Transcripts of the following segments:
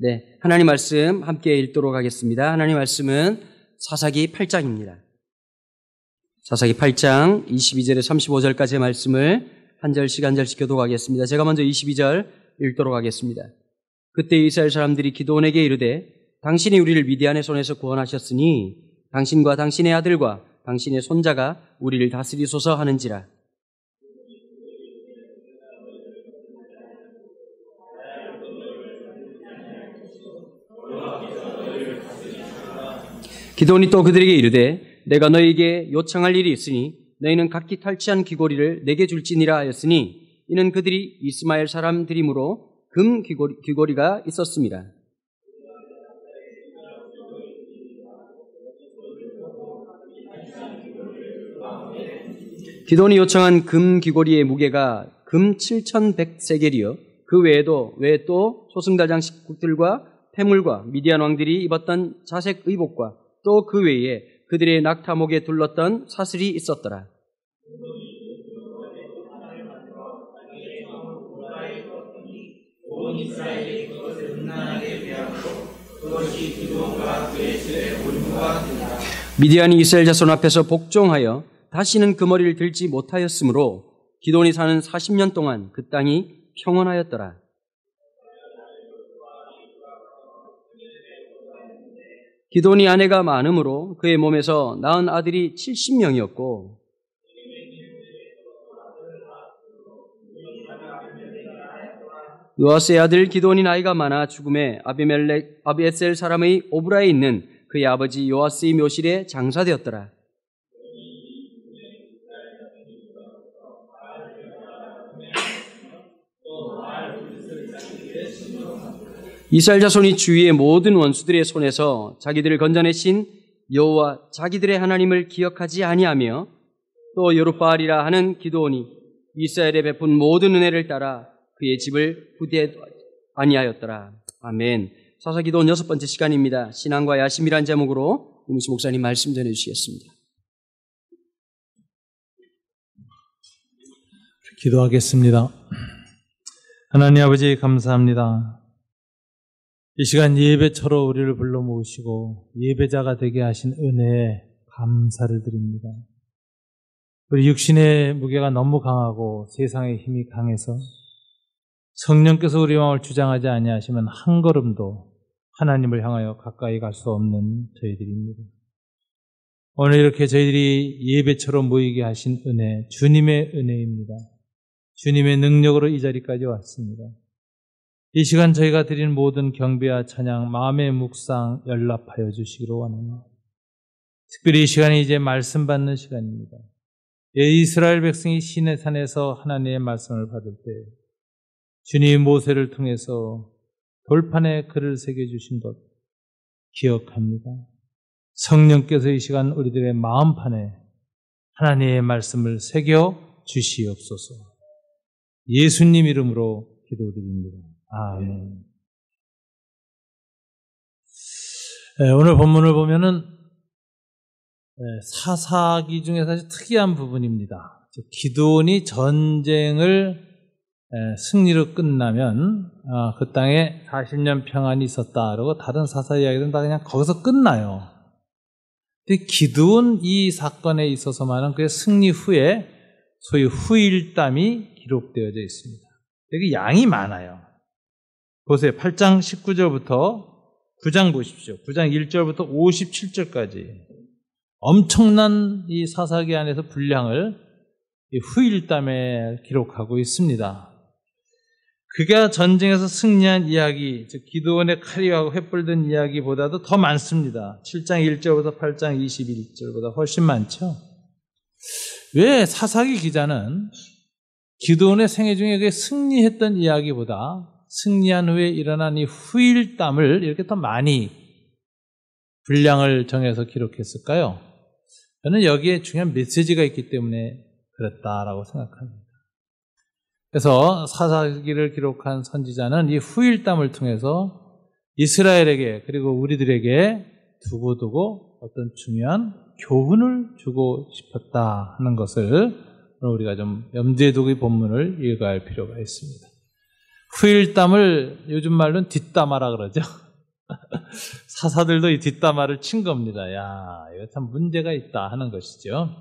네, 하나님 말씀 함께 읽도록 하겠습니다. 하나님 말씀은 사사기 8장입니다. 사사기 8장 22절에서 35절까지의 말씀을 한 절씩 한 절씩 교독하겠습니다. 제가 먼저 22절 읽도록 하겠습니다. 그때 이스라엘 사람들이 기드온에게 이르되 당신이 우리를 미디안의 손에서 구원하셨으니 당신과 당신의 아들과 당신의 손자가 우리를 다스리소서 하는지라. 기드온이 또 그들에게 이르되 내가 너희에게 요청할 일이 있으니 너희는 각기 탈취한 귀고리를 내게 줄지니라 하였으니 이는 그들이 이스마엘 사람들이므로 금 귀고리가 있었습니다. 기드온이 요청한 금 귀고리의 무게가 금 7,100세겔이요 그 외에 또 소승달 장식국들과 패물과 미디안 왕들이 입었던 자색 의복과 또 그 외에 그들의 낙타목에 둘렀던 사슬이 있었더라. 미디안이 이스라엘 자손 앞에서 복종하여 다시는 그 머리를 들지 못하였으므로 기드온이 사는 40년 동안 그 땅이 평온하였더라. 기드온이 아내가 많으므로 그의 몸에서 낳은 아들이 70명이었고 요아스의 아들 기드온이 나이가 많아 죽음에 아비에셀 사람의 오브라에 있는 그의 아버지 요아스의 묘실에 장사되었더라. 이스라엘 자손이 주위의 모든 원수들의 손에서 자기들을 건져내신 여호와 자기들의 하나님을 기억하지 아니하며 또 여룻바알이라 하는 기드온이 이스라엘에 베푼 모든 은혜를 따라 그의 집을 부대 아니하였더라. 아멘. 사사기도원 6번째 시간입니다. 신앙과 야심이란 제목으로 이문수 목사님 말씀 전해주시겠습니다. 기도하겠습니다. 하나님 아버지 감사합니다. 이 시간 예배처럼 우리를 불러 모으시고 예배자가 되게 하신 은혜에 감사를 드립니다. 우리 육신의 무게가 너무 강하고 세상의 힘이 강해서 성령께서 우리 마음을 주장하지 아니하시면 한 걸음도 하나님을 향하여 가까이 갈 수 없는 저희들입니다. 오늘 이렇게 저희들이 예배처럼 모이게 하신 은혜, 주님의 은혜입니다. 주님의 능력으로 이 자리까지 왔습니다. 이 시간 저희가 드린 모든 경배와 찬양, 마음의 묵상 연락하여 주시기로 원합니다. 특별히 이 시간이 이제 말씀 받는 시간입니다. 이스라엘 백성이 시내산에서 하나님의 말씀을 받을 때 주님 모세를 통해서 돌판에 글을 새겨주신 것 기억합니다. 성령께서 이 시간 우리들의 마음판에 하나님의 말씀을 새겨 주시옵소서. 예수님 이름으로 기도드립니다. 아멘. 오늘 본문을 보면은 사사기 중에서 아주 특이한 부분입니다. 기드온이 전쟁을 승리로 끝나면 그 땅에 40년 평안이 있었다. 그러고 다른 사사 이야기들은 다 그냥 거기서 끝나요. 근데 기드온 이 사건에 있어서만은 그의 승리 후에 소위 후일담이 기록되어져 있습니다. 여기 양이 많아요. 보세요. 8장 19절부터 9장 보십시오. 9장 1절부터 57절까지 엄청난 이 사사기 안에서 분량을 이 후일담에 기록하고 있습니다. 그가 전쟁에서 승리한 이야기, 즉 기드온의 칼이하고 횃불 든 이야기보다도 더 많습니다. 7장 1절부터 8장 21절보다 훨씬 많죠. 왜 사사기 기자는 기드온의 생애 중에 그게 승리했던 이야기보다 승리한 후에 일어난 이 후일담을 이렇게 더 많이 분량을 정해서 기록했을까요? 저는 여기에 중요한 메시지가 있기 때문에 그랬다라고 생각합니다. 그래서 사사기를 기록한 선지자는 이 후일담을 통해서 이스라엘에게 그리고 우리들에게 두고두고 어떤 중요한 교훈을 주고 싶었다 하는 것을 우리가 좀 염두에 두고 이 본문을 읽어야 할 필요가 있습니다. 후일담을 요즘 말로는 뒷담화라 그러죠. 사사들도 이 뒷담화를 친 겁니다. 야, 이거 참 문제가 있다 하는 것이죠.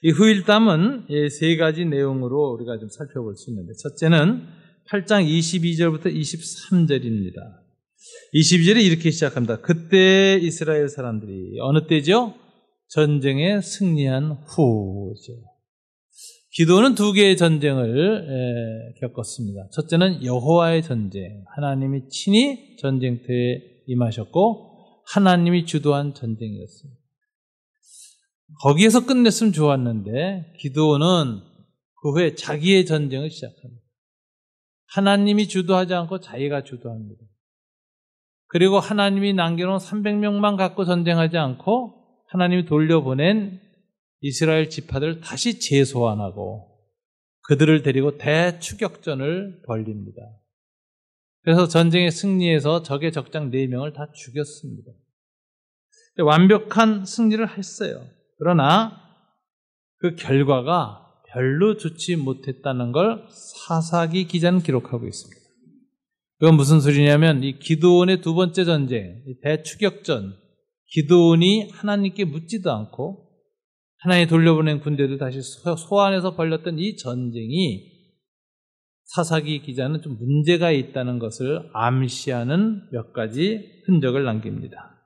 이 후일담은 세 가지 내용으로 우리가 좀 살펴볼 수 있는데, 첫째는 8장 22절부터 23절입니다. 22절에 이렇게 시작합니다. 그때 이스라엘 사람들이 어느 때죠? 전쟁에 승리한 후죠. 기도는 두 개의 전쟁을 겪었습니다. 첫째는 여호와의 전쟁, 하나님이 친히 전쟁터에 임하셨고 하나님이 주도한 전쟁이었습니다. 거기에서 끝냈으면 좋았는데 기드온은 그 후에 자기의 전쟁을 시작합니다. 하나님이 주도하지 않고 자기가 주도합니다. 그리고 하나님이 남겨놓은 300명만 갖고 전쟁하지 않고 하나님이 돌려보낸 이스라엘 지파들을 다시 재소환하고 그들을 데리고 대추격전을 벌립니다. 그래서 전쟁에 승리해서 적의 적장 4명을 다 죽였습니다. 완벽한 승리를 했어요. 그러나 그 결과가 별로 좋지 못했다는 걸 사사기 기자는 기록하고 있습니다. 그건 무슨 소리냐면 이 기드온의 두 번째 전쟁, 이 대추격전, 기드온이 하나님께 묻지도 않고 하나님이 돌려보낸 군대들 다시 소환해서 벌렸던 이 전쟁이 사사기 기자는 좀 문제가 있다는 것을 암시하는 몇 가지 흔적을 남깁니다.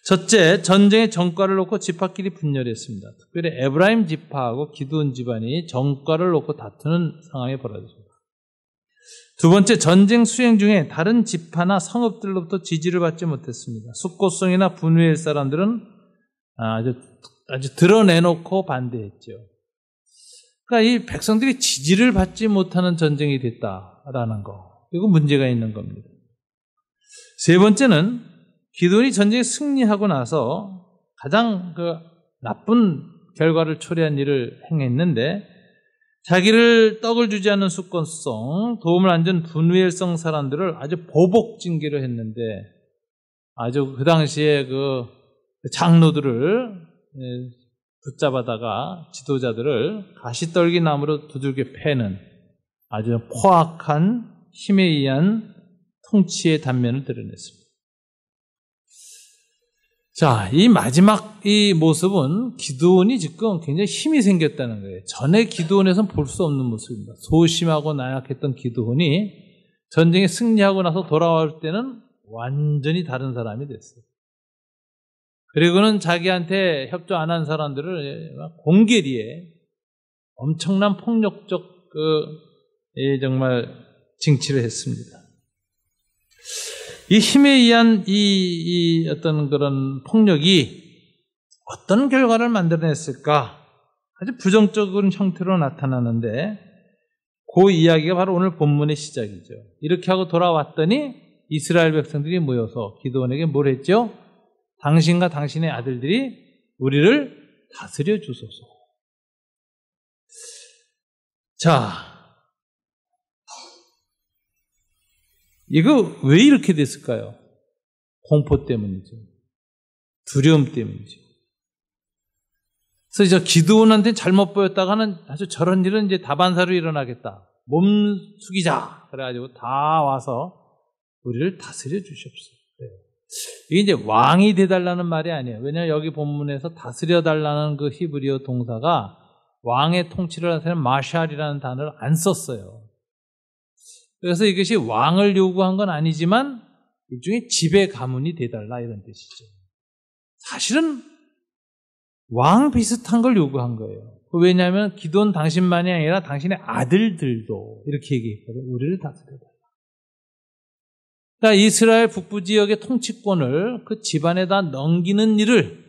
첫째, 전쟁의 전과를 놓고 지파끼리 분열했습니다. 특별히 에브라임 지파하고 기드온 집안이 전과를 놓고 다투는 상황이 벌어졌습니다. 두 번째, 전쟁 수행 중에 다른 지파나 성읍들로부터 지지를 받지 못했습니다. 숫고성이나 분우엘 사람들은 아주 드러내놓고 반대했죠. 그러니까 이 백성들이 지지를 받지 못하는 전쟁이 됐다라는 거, 이거 문제가 있는 겁니다. 세 번째는 기드온이 전쟁에 승리하고 나서 가장 나쁜 결과를 초래한 일을 행했는데, 자기를 떡을 주지 않는 숫고성, 도움을 안 준 분우엘성 사람들을 아주 보복 징계를 했는데, 아주 그 당시에 그 장로들을 붙잡아다가 지도자들을 가시떨기 나무로 두들겨 패는 아주 포악한 힘에 의한 통치의 단면을 드러냈습니다. 자, 이 마지막 이 모습은 기드온이 지금 굉장히 힘이 생겼다는 거예요. 전에 기드온에서는 볼 수 없는 모습입니다. 소심하고 나약했던 기드온이 전쟁에 승리하고 나서 돌아올 때는 완전히 다른 사람이 됐어요. 그리고는 자기한테 협조 안 한 사람들을 공개리에 엄청난 폭력적 정말 징치를 했습니다. 이 힘에 의한 이 어떤 그런 폭력이 어떤 결과를 만들어냈을까? 아주 부정적인 형태로 나타나는데 그 이야기가 바로 오늘 본문의 시작이죠. 이렇게 하고 돌아왔더니 이스라엘 백성들이 모여서 기드온에게 뭘 했죠? 당신과 당신의 아들들이 우리를 다스려 주소서. 자, 이거 왜 이렇게 됐을까요? 공포 때문이죠. 두려움 때문이죠. 그래서 저 기드온한테 잘못 보였다가는 아주 저런 일은 이제 다반사로 일어나겠다. 몸 숙이자. 그래가지고 다 와서 우리를 다스려 주시옵소서. 이게 이제 왕이 돼달라는 말이 아니에요. 왜냐하면 여기 본문에서 다스려 달라는 그 히브리어 동사가 왕의 통치를 나타내는 마샬이라는 단어를 안 썼어요. 그래서 이것이 왕을 요구한 건 아니지만 일종의 지배 가문이 돼달라 이런 뜻이죠. 사실은 왕 비슷한 걸 요구한 거예요. 왜냐하면 기드온 당신만이 아니라 당신의 아들들도 이렇게 얘기했거든요. 우리를 다스려달라. 그러니까 이스라엘 북부 지역의 통치권을 그 집안에다 넘기는 일을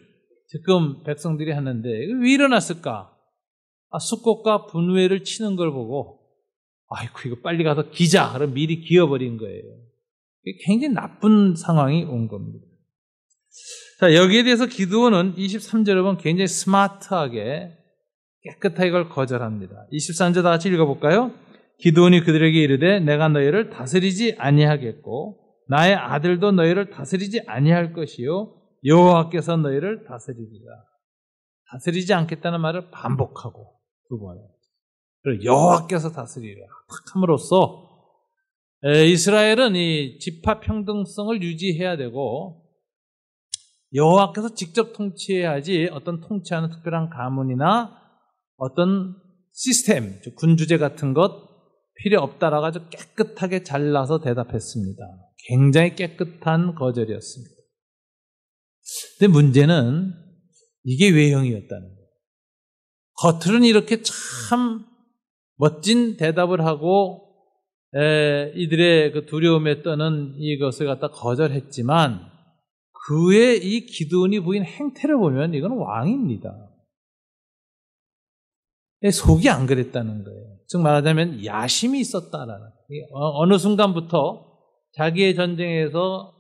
지금 백성들이 하는데 왜 일어났을까? 숫곳과 분우엘을 치는 걸 보고 아이고 이거 빨리 가서 기자 그럼 미리 기어버린 거예요. 굉장히 나쁜 상황이 온 겁니다. 자, 여기에 대해서 기드온은 23절에 보면 굉장히 스마트하게 깨끗하게 이걸 거절합니다. 23절 다 같이 읽어볼까요? 기드온이 그들에게 이르되 내가 너희를 다스리지 아니하겠고 나의 아들도 너희를 다스리지 아니할 것이요 여호와께서 너희를 다스리리라. 다스리지 않겠다는 말을 반복하고 두 번. 그리고 여호와께서 다스리리라. 탁 함으로써 이스라엘은 이 지파 평등성을 유지해야 되고 여호와께서 직접 통치해야지 어떤 통치하는 특별한 가문이나 어떤 시스템, 군주제 같은 것 필요 없다라고 아주 깨끗하게 잘라서 대답했습니다. 굉장히 깨끗한 거절이었습니다. 근데 문제는 이게 외형이었다는 거예요. 겉으로는 이렇게 참 멋진 대답을 하고 이들의 그 두려움에 떠는 이것을 갖다 거절했지만 그의 이 기드온이 보인 행태를 보면 이건 왕입니다. 속이 안 그랬다는 거예요. 즉 말하자면 야심이 있었다라는 거예요. 어느 순간부터 자기의 전쟁에서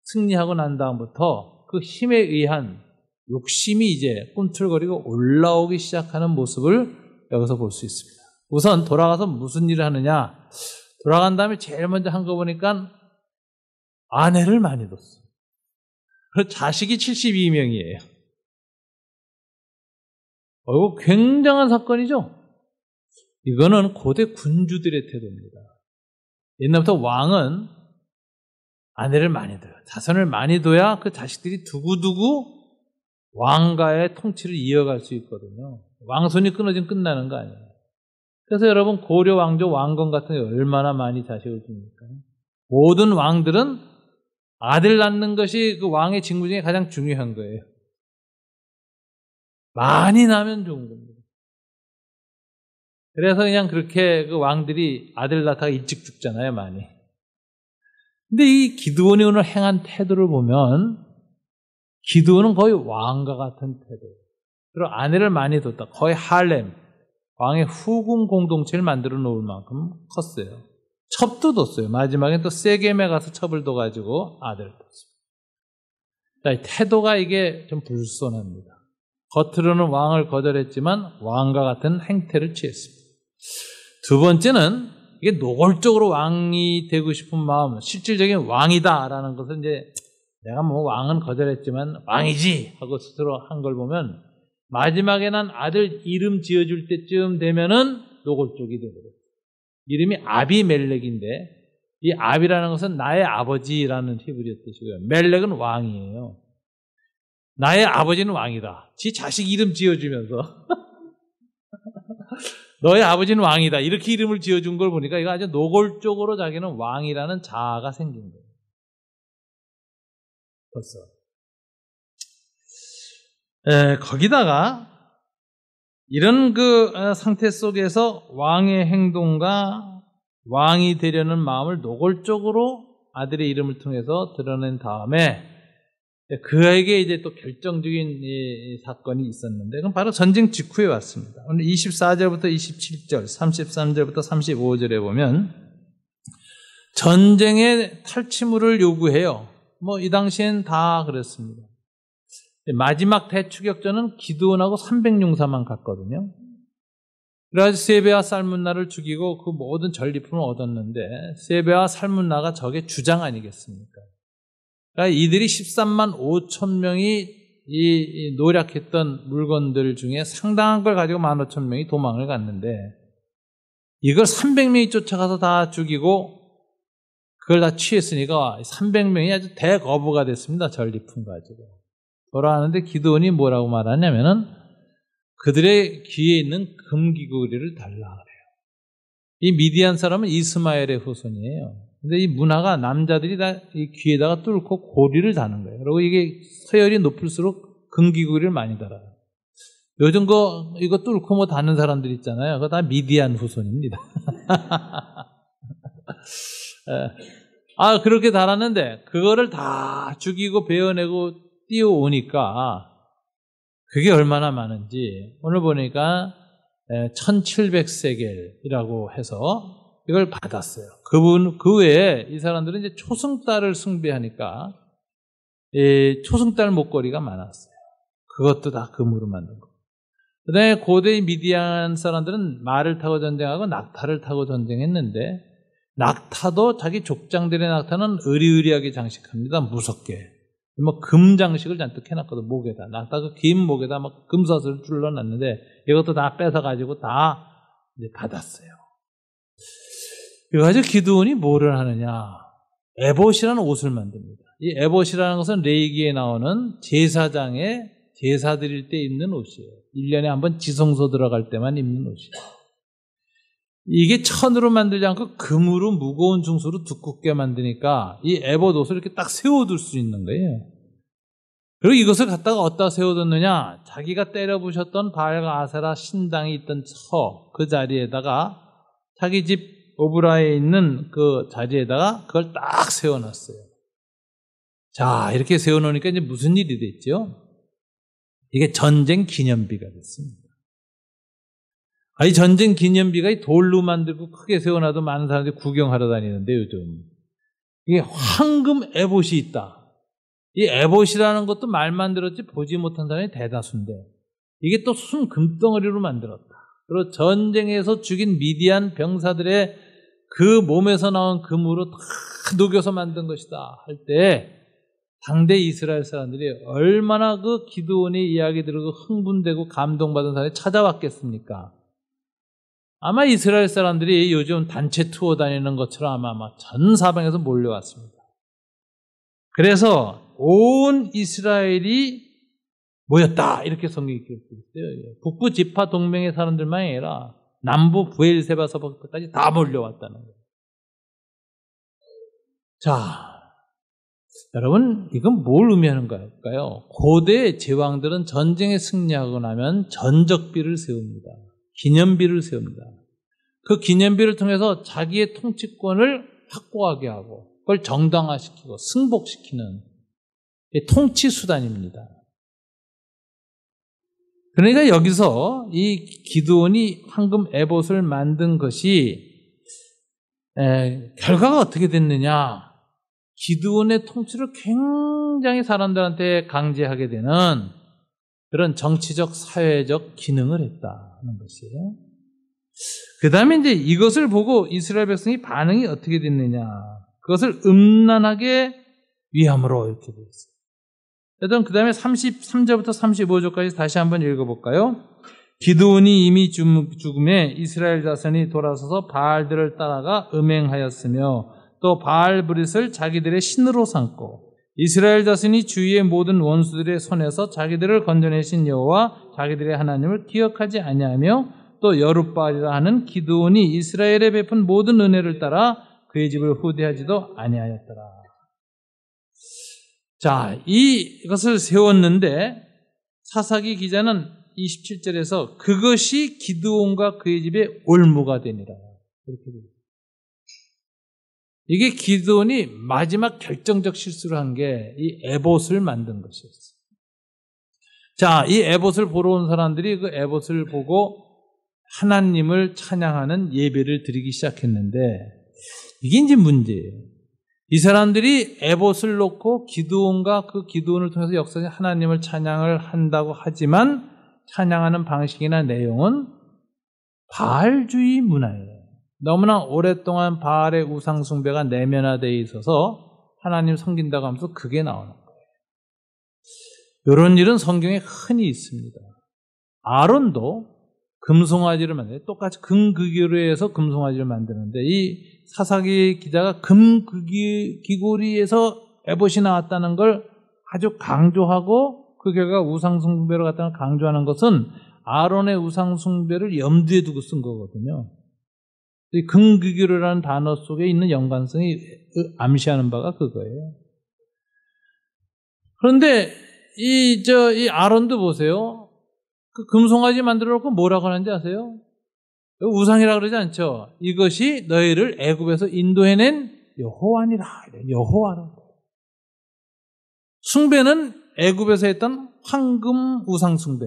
승리하고 난 다음부터 그 힘에 의한 욕심이 이제 꿈틀거리고 올라오기 시작하는 모습을 여기서 볼 수 있습니다. 우선 돌아가서 무슨 일을 하느냐. 돌아간 다음에 제일 먼저 한 거 보니까 아내를 많이 뒀어요. 그리고 자식이 72명이에요. 굉장한 사건이죠. 이거는 고대 군주들의 태도입니다. 옛날부터 왕은 아내를 많이 둬요. 자손을 많이 둬야 그 자식들이 두고두고 왕가의 통치를 이어갈 수 있거든요. 왕손이 끊어지면 끝나는 거 아니에요. 그래서 여러분 고려 왕조 왕건 같은 게 얼마나 많이 자식을 줍니까? 모든 왕들은 아들 낳는 것이 그 왕의 직무 중에 가장 중요한 거예요. 많이 낳으면 좋은 겁니다. 그래서 그냥 그렇게 그 왕들이 아들 낳다가 일찍 죽잖아요, 많이. 근데 이 기드온이 오늘 행한 태도를 보면 기드온은 거의 왕과 같은 태도예요. 그리고 아내를 많이 뒀다. 거의 할렘, 왕의 후궁 공동체를 만들어 놓을 만큼 컸어요. 첩도 뒀어요. 마지막에 또 세겜에 가서 첩을 둬가지고 아들을 뒀어요. 태도가 이게 좀 불손합니다. 겉으로는 왕을 거절했지만 왕과 같은 행태를 취했습니다. 두 번째는 이게 노골적으로 왕이 되고 싶은 마음, 실질적인 왕이다라는 것을 이제 내가 뭐 왕은 거절했지만 왕이지 하고 스스로 한 걸 보면 마지막에 난 아들 이름 지어줄 때쯤 되면은 노골적이 되거든요. 이름이 아비멜렉인데 이 아비라는 것은 나의 아버지라는 히브리어 뜻이고요. 멜렉은 왕이에요. 나의 아버지는 왕이다. 지 자식 이름 지어주면서 너의 아버지는 왕이다. 이렇게 이름을 지어준 걸 보니까 이거 아주 노골적으로 자기는 왕이라는 자아가 생긴 거예요. 벌써. 거기다가 이런 그 상태 속에서 왕의 행동과 왕이 되려는 마음을 노골적으로 아들의 이름을 통해서 드러낸 다음에 그에게 이제 또 결정적인 이 사건이 있었는데 그건 바로 전쟁 직후에 왔습니다. 오늘 24절부터 27절, 33절부터 35절에 보면 전쟁의 탈취물을 요구해요. 뭐 이 당시엔 다 그랬습니다. 마지막 대추격전은 기드온하고 300용사만 갔거든요. 그래서 세베와 살문나를 죽이고 그 모든 전리품을 얻었는데 세베와 살문나가 적의 주장 아니겠습니까? 그러니까 이들이 13만 5천 명이 이 노략했던 물건들 중에 상당한 걸 가지고 15,000명이 도망을 갔는데 이걸 300명이 쫓아가서 다 죽이고 그걸 다 취했으니까 300명이 아주 대거부가 됐습니다. 전리품 가지고. 돌아가는데 기드온이 뭐라고 말하냐면은 그들의 귀에 있는 금귀고리를 달라 그래요. 이 미디안 사람은 이스마엘의 후손이에요. 근데 이 문화가 남자들이 다 이 귀에다가 뚫고 고리를 다는 거예요. 그리고 이게 서열이 높을수록 금귀고리를 많이 달아요. 요즘 이거 뚫고 뭐 다는 사람들 있잖아요. 그거 다 미디안 후손입니다. 그렇게 달았는데 그거를 다 죽이고 베어내고 띄워오니까 그게 얼마나 많은지 오늘 보니까 1700세겔이라고 해서 이걸 받았어요. 그 외에 이 사람들은 이제 초승달을 숭배하니까 초승달 목걸이가 많았어요. 그것도 다 금으로 만든 거. 그 다음에 고대 미디안 사람들은 말을 타고 전쟁하고 낙타를 타고 전쟁했는데 낙타도 자기 족장들의 낙타는 으리으리하게 장식합니다. 무섭게. 뭐 금 장식을 잔뜩 해놨거든. 목에다. 낙타 그 긴 목에다 막 금사슬을 둘러놨는데 이것도 다 뺏어가지고 다 이제 받았어요. 그래가지고 기드온이 뭐를 하느냐? 에봇이라는 옷을 만듭니다. 이 에봇이라는 것은 레위기에 나오는 제사장의 제사 드릴 때 입는 옷이에요. 1년에 한 번 지성소 들어갈 때만 입는 옷이에요. 이게 천으로 만들지 않고 금으로 무거운 중수로 두껍게 만드니까 이 에봇 옷을 이렇게 딱 세워둘 수 있는 거예요. 그리고 이것을 갖다가 어디다 세워뒀느냐? 자기가 때려부셨던 바알과 아세라 신당이 있던 그 자리에다가 자기 집 오브라에 있는 그 자리에다가 그걸 딱 세워놨어요. 자, 이렇게 세워놓으니까 이제 무슨 일이 됐죠? 이게 전쟁 기념비가 됐습니다. 이 전쟁 기념비가 이 돌로 만들고 크게 세워놔도 많은 사람들이 구경하러 다니는데 요즘 이게 황금 에봇이 있다. 이 에봇이라는 것도 말만 들었지 보지 못한 사람이 대다수인데 이게 또 순 금덩어리로 만들었다. 그리고 전쟁에서 죽인 미디안 병사들의 그 몸에서 나온 금으로 다 녹여서 만든 것이다 할 때 당대 이스라엘 사람들이 얼마나 그 기드온의 이야기 들고 흥분되고 감동받은 사람이 찾아왔겠습니까? 아마 이스라엘 사람들이 요즘 단체 투어 다니는 것처럼 아마 전 사방에서 몰려왔습니다. 그래서 온 이스라엘이 모였다 이렇게 성경이 기록되어 있어요. 북부 지파 동맹의 사람들만이 아니라 남부 부엘세바 서부까지 다 몰려왔다는 거예요. 자, 여러분 이건 뭘 의미하는 걸까요? 고대 제왕들은 전쟁에 승리하고 나면 전적비를 세웁니다. 기념비를 세웁니다. 그 기념비를 통해서 자기의 통치권을 확고하게 하고 그걸 정당화시키고 승복시키는 통치 수단입니다. 그러니까 여기서 이 기드온이 황금 에봇을 만든 것이 결과가 어떻게 됐느냐? 기드온의 통치를 굉장히 사람들한테 강제하게 되는 그런 정치적, 사회적 기능을 했다는 것이에요. 그 다음에 이제 이것을 보고 이스라엘 백성이 반응이 어떻게 됐느냐. 그것을 음란하게 위함으로 이렇게 되었어요. 일단 그 다음에 33절부터 35절까지 다시 한번 읽어볼까요? 기드온이 이미 죽음에 이스라엘 자손이 돌아서서 바알들을 따라가 음행하였으며 또 바알브릿을 자기들의 신으로 삼고 이스라엘 자손이 주위의 모든 원수들의 손에서 자기들을 건져내신 여호와 자기들의 하나님을 기억하지 아니하며 또 여룻바알이라 하는 기드온이 이스라엘에 베푼 모든 은혜를 따라 그의 집을 후대하지도 아니하였더라. 자, 이것을 세웠는데 사사기 기자는 27절에서 그것이 기드온과 그의 집의 올무가 되니라. 이렇게 됩니다. 이게 기드온이 마지막 결정적 실수를 한 게 이 에봇을 만든 것이었어요. 자, 이 에봇을 보러 온 사람들이 그 에봇을 보고 하나님을 찬양하는 예배를 드리기 시작했는데 이게 이제 문제예요. 이 사람들이 에봇을 놓고 기드온과 그 기드온을 통해서 역사에 하나님을 찬양을 한다고 하지만 찬양하는 방식이나 내용은 바알주의 문화예요. 너무나 오랫동안 바알의 우상 숭배가 내면화되어 있어서 하나님 섬긴다고 하면서 그게 나오는 거예요. 이런 일은 성경에 흔히 있습니다. 아론도 금송아지를 만들어요. 똑같이 금그기로 해서 금송아지를 만드는데 이 사사기 기자가 금귀고리에서 에봇이 나왔다는 걸 아주 강조하고 그 결과 우상숭배를 갖다가 강조하는 것은 아론의 우상숭배를 염두에 두고 쓴 거거든요. 이 금귀고리라는 단어 속에 있는 연관성이 암시하는 바가 그거예요. 그런데 이 아론도 보세요. 그 금송아지 만들어 놓고 뭐라고 하는지 아세요? 우상이라고 그러지 않죠. 이것이 너희를 애굽에서 인도해낸 여호와니라. 여호와라. 숭배는 애굽에서 했던 황금 우상 숭배,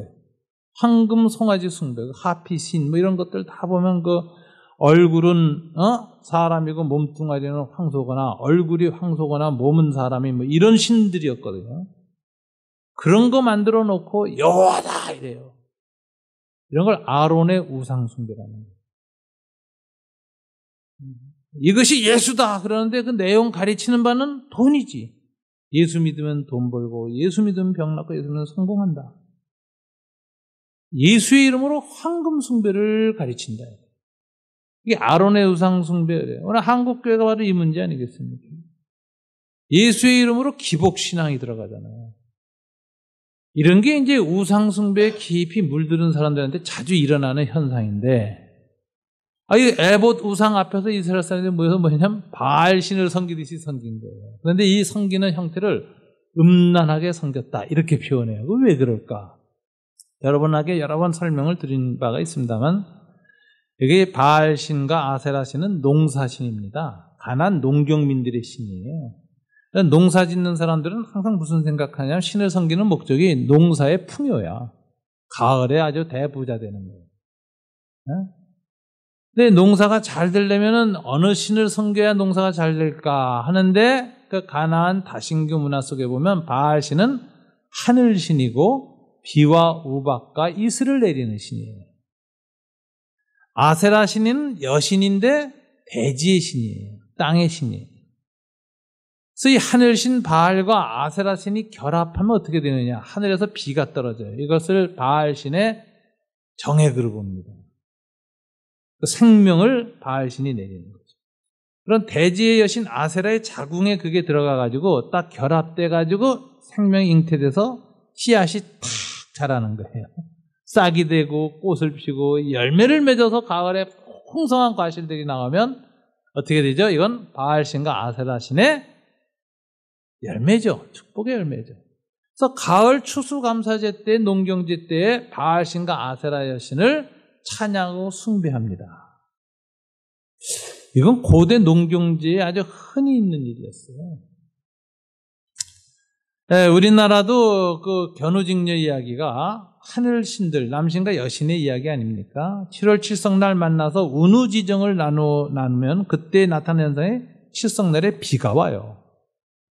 황금 송아지 숭배, 하피신 뭐 이런 것들 다 보면 그 얼굴은 사람이고 몸뚱아리는 황소거나 얼굴이 황소거나 몸은 사람이 뭐 이런 신들이었거든요. 그런 거 만들어 놓고 여호와다 이래요. 이런 걸 아론의 우상 숭배라는 거예요. 이것이 예수다 그러는데 그 내용 가르치는 바는 돈이지. 예수 믿으면 돈 벌고 예수 믿으면 병 낫고 예수 믿으면 성공한다. 예수의 이름으로 황금 숭배를 가르친다. 이게 아론의 우상 숭배래요. 오늘 한국 교회가 바로 이 문제 아니겠습니까? 예수의 이름으로 기복 신앙이 들어가잖아요. 이런 게 이제 우상 숭배에 깊이 물들은 사람들한테 자주 일어나는 현상인데, 이 에봇 우상 앞에서 이스라엘 사람들이 모여서 뭐냐면 바알 신을 섬기듯이 섬긴 거예요. 그런데 이 섬기는 형태를 음란하게 섬겼다 이렇게 표현해요. 왜 그럴까? 여러분에게 여러 번 설명을 드린 바가 있습니다만, 이게 바알 신과 아세라 신은 농사신입니다. 가난 농경민들의 신이에요. 농사 짓는 사람들은 항상 무슨 생각하냐면 신을 섬기는 목적이 농사의 풍요야. 가을에 아주 대부자 되는 거예요. 근데 농사가 잘 되려면 어느 신을 섬겨야 농사가 잘 될까 하는데, 그 가나안 다신교 문화 속에 보면 바알 신은 하늘 신이고 비와 우박과 이슬을 내리는 신이에요. 아세라 신은 여신인데 대지의 신이에요. 땅의 신이에요. 그래서 이 하늘신 바알과 아세라 신이 결합하면 어떻게 되느냐? 하늘에서 비가 떨어져요. 이것을 바알신의 정액으로 봅니다. 생명을 바알신이 내리는 거죠. 그런 대지의 여신 아세라의 자궁에 그게 들어가가지고 딱 결합돼가지고 생명이 잉태돼서 씨앗이 탁 자라는 거예요. 싹이 되고 꽃을 피고 열매를 맺어서 가을에 풍성한 과실들이 나오면 어떻게 되죠? 이건 바알신과 아세라신의 열매죠. 축복의 열매죠. 그래서 가을 추수감사제 때, 농경제 때에 바알신과 아세라 여신을 찬양하고 숭배합니다. 이건 고대 농경제에 아주 흔히 있는 일이었어요. 네, 우리나라도 그 견우직녀 이야기가 하늘신들, 남신과 여신의 이야기 아닙니까? 7월 칠성날 만나서 운우지정을 나누면 그때 나타나는 현상에 칠성날에 비가 와요.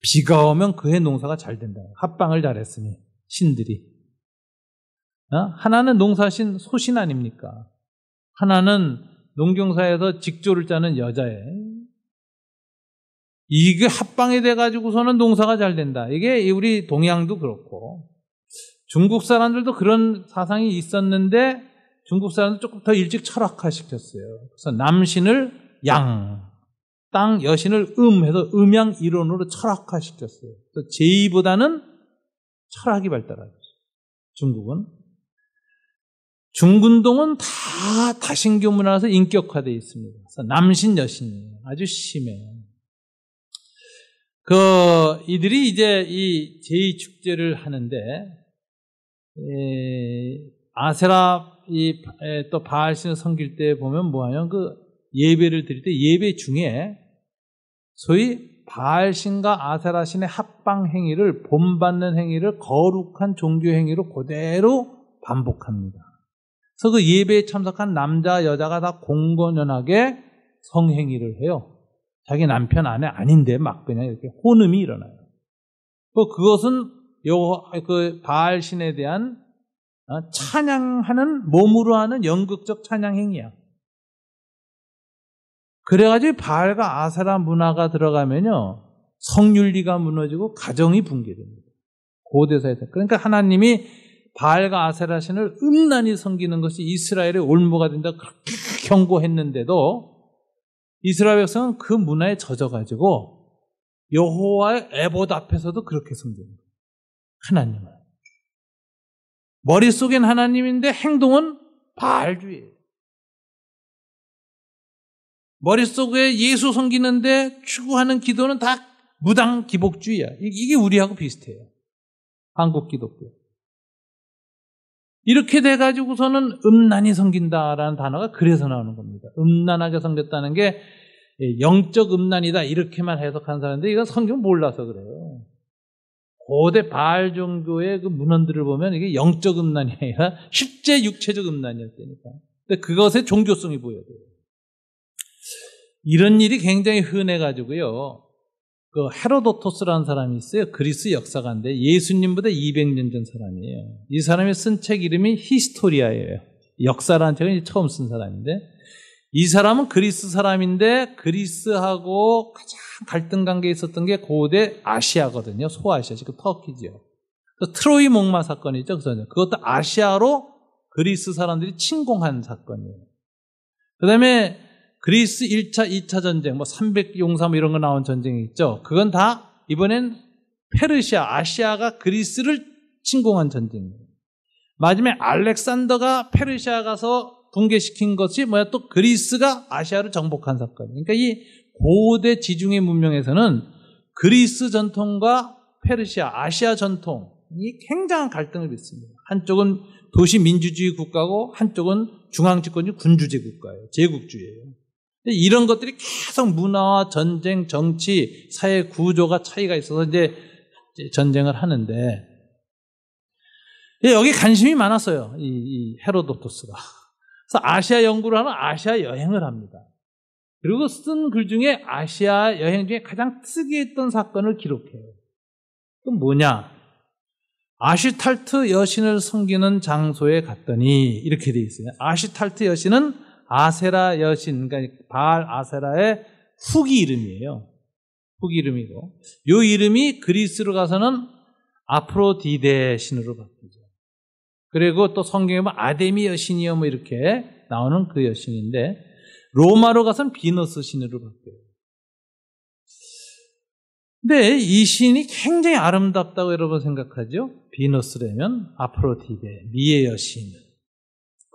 비가 오면 그해 농사가 잘 된다. 합방을 잘했으니 신들이. 하나는 농사신 소신 아닙니까? 하나는 농경사에서 직조를 짜는 여자애. 이게 합방이 돼가지고서는 농사가 잘 된다. 이게 우리 동양도 그렇고 중국 사람들도 그런 사상이 있었는데 중국 사람들 조금 더 일찍 철학화시켰어요. 그래서 남신을 양, 땅 여신을 해서 음양 이론으로 철학화시켰어요. 그래서 제2보다는 철학이 발달하죠. 중국은. 중군동은 다 다신교 문화에서 인격화되어 있습니다. 그래서 남신 여신이에요. 아주 심해요. 이들이 이제 이 제2축제를 하는데, 아세라, 또 바알신을 섬길 때 보면 뭐하냐면 예배를 드릴 때 예배 중에 소위 바알신과 아세라신의 합방 행위를, 본받는 행위를 거룩한 종교 행위로 그대로 반복합니다. 그래서 그 예배에 참석한 남자, 여자가 다 공건연하게 성행위를 해요. 자기 남편 아내 아닌데 막 그냥 이렇게 혼음이 일어나요. 그것은 그 바알신에 대한 찬양하는, 몸으로 하는 연극적 찬양 행위야. 그래가지고 바알과 아세라 문화가 들어가면요, 성윤리가 무너지고 가정이 붕괴됩니다. 고대사에서. 그러니까 하나님이 바알과 아세라 신을 음란히 섬기는 것이 이스라엘의 올무가 된다 그렇게 경고했는데도 이스라엘 백성은 그 문화에 젖어가지고 여호와의 에봇 앞에서도 그렇게 섬깁니다. 하나님을. 머릿속엔 하나님인데 행동은 바알주의예요. 머릿속에 예수 섬기는데 추구하는 기도는 다 무당 기복주의야. 이게 우리하고 비슷해요. 한국 기독교. 이렇게 돼가지고서는 음란히 섬긴다라는 단어가 그래서 나오는 겁니다. 음란하게 섬겼다는 게 영적 음란이다 이렇게만 해석한 사람인데 이건 성경 몰라서 그래요. 고대 바알 종교의 그 문헌들을 보면 이게 영적 음란이 아니라 실제 육체적 음란이었다니까. 근데 그것의 종교성이 보여요. 이런 일이 굉장히 흔해가지고요. 그 헤로도토스라는 사람이 있어요. 그리스 역사가인데 예수님보다 200년 전 사람이에요. 이 사람이 쓴 책 이름이 히스토리아예요. 역사라는 책은 처음 쓴 사람인데 이 사람은 그리스 사람인데 그리스하고 가장 갈등 관계에 있었던 게 고대 아시아거든요. 소아시아, 지금 터키죠. 트로이 목마 사건이죠. 그래서 그것도 아시아로 그리스 사람들이 침공한 사건이에요. 그 다음에 그리스 1차, 2차 전쟁, 뭐 300용사 뭐 이런 거 나온 전쟁이 있죠. 그건 다 이번엔 페르시아, 아시아가 그리스를 침공한 전쟁이에요. 마지막에 알렉산더가 페르시아 가서 붕괴시킨 것이 뭐야? 또 그리스가 아시아를 정복한 사건. 그러니까 이 고대 지중해 문명에서는 그리스 전통과 페르시아, 아시아 전통이 굉장한 갈등을 빚습니다. 한쪽은 도시 민주주의 국가고 한쪽은 중앙집권주의 군주제 국가예요. 제국주의예요. 이런 것들이 계속 문화와 전쟁, 정치, 사회 구조가 차이가 있어서 이제 전쟁을 하는데 여기 관심이 많았어요. 이 헤로도토스가. 그래서 아시아 연구를 하는 아시아 여행을 합니다. 그리고 쓴 글 중에 아시아 여행 중에 가장 특이했던 사건을 기록해요. 그건 뭐냐? 아시탈트 여신을 섬기는 장소에 갔더니 이렇게 돼 있어요. 아시탈트 여신은 아세라 여신, 그러니까 바알 아세라의 후기 이름이에요. 후기 이름이고, 이 이름이 그리스로 가서는 아프로디데 신으로 바뀌죠. 그리고 또 성경에 보면 아데미 여신이요 뭐 이렇게 나오는 그 여신인데, 로마로 가서는 비너스 신으로 바뀌어요. 근데 이 신이 굉장히 아름답다고 여러분 생각하죠? 비너스라면 아프로디데, 미의 여신.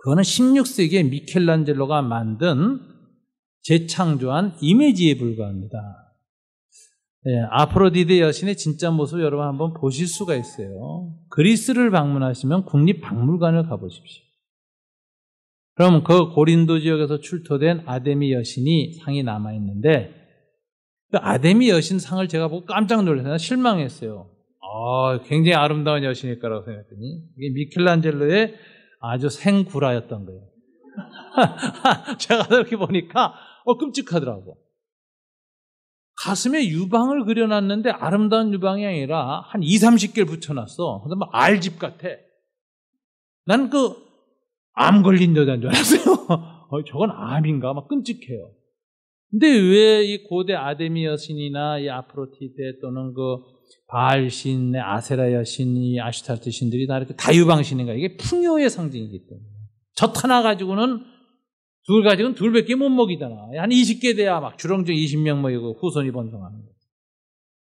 그거는 16세기에 미켈란젤로가 만든 재창조한 이미지에 불과합니다. 아프로디데 여신의 진짜 모습을 여러분 한번 보실 수가 있어요. 그리스를 방문하시면 국립박물관을 가보십시오. 그럼 그 고린도 지역에서 출토된 아데미 여신이 상이 남아있는데, 그 아데미 여신 상을 제가 보고 깜짝 놀라서 실망했어요. 굉장히 아름다운 여신일 거라고 생각했더니 이게 미켈란젤로의 아주 생구라였던 거예요. 제가 이렇게 보니까 끔찍하더라고. 가슴에 유방을 그려놨는데 아름다운 유방이 아니라 한 20-30개를 붙여놨어. 근데 막 알집 같아. 난 암 걸린 여자인 줄 알았어요. 저건 암인가? 막 끔찍해요. 근데 왜 이 고대 아데미 여신이나 이 아프로디데 또는 그 바알 신, 아세라 여신, 이 아시타르트 신들이 다 이렇게 다유방신인가? 이게 풍요의 상징이기 때문에. 젖 하나 가지고는 둘밖에 못 먹이잖아. 한 20개 돼야 막 주렁주렁 20명 먹이고 후손이 번성하는 거예요.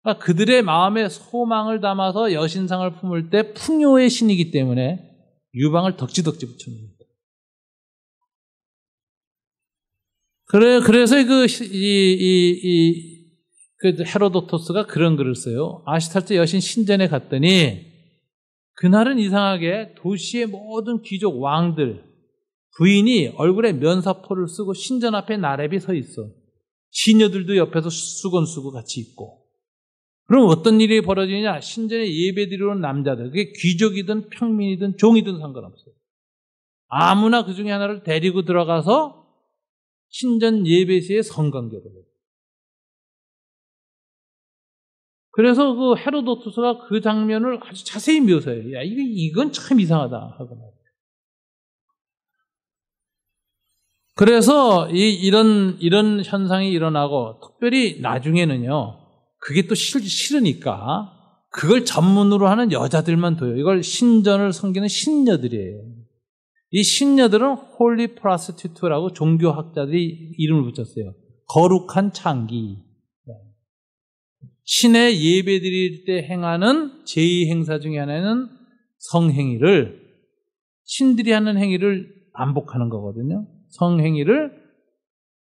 그러니까 그들의 마음에 소망을 담아서 여신상을 품을 때 풍요의 신이기 때문에 유방을 덕지덕지 붙여놓습니다. 그래서 그 헤로도토스가 그런 글을 써요. 아시탈트 여신 신전에 갔더니 그날은 이상하게 도시의 모든 귀족 왕들 부인이 얼굴에 면사포를 쓰고 신전 앞에 나래비 서 있어. 시녀들도 옆에서 수건 쓰고 같이 있고. 그럼 어떤 일이 벌어지냐? 신전에 예배드리러 온 남자들, 그게 귀족이든 평민이든 종이든 상관없어요. 아무나 그 중에 하나를 데리고 들어가서 신전 예배시에 성관계를 해요. 그래서 그 헤로도투스가 그 장면을 아주 자세히 묘사해요. 야, 이건 참 이상하다 하고 말이에요. 그래서 이런 현상이 일어나고, 특별히 나중에는요, 그게 또 싫으니까 그걸 전문으로 하는 여자들만 둬요. 이걸 신전을 섬기는 신녀들이에요. 이 신녀들은 홀리 프라스티투라고 종교학자들이 이름을 붙였어요. 거룩한 창기. 신의 예배 드릴 때 행하는 제2 행사 중에 하나는 성행위를, 신들이 하는 행위를 반복하는 거거든요. 성행위를